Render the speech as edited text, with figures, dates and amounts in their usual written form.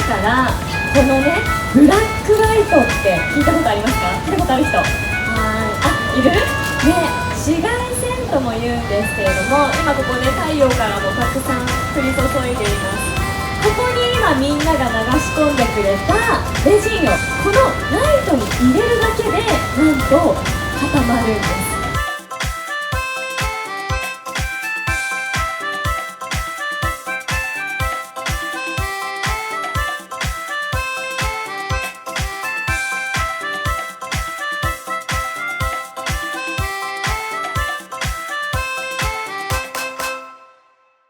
したら、このねブラックライトって聞いたことありますか？聞いたことある人、いる？ね、紫外線とも言うんですけれども、今ここね太陽からもたくさん降り注いでいます。ここに今みんなが流し込んでくれたレジンをこのライトに入れるだけでなんと固まるんです。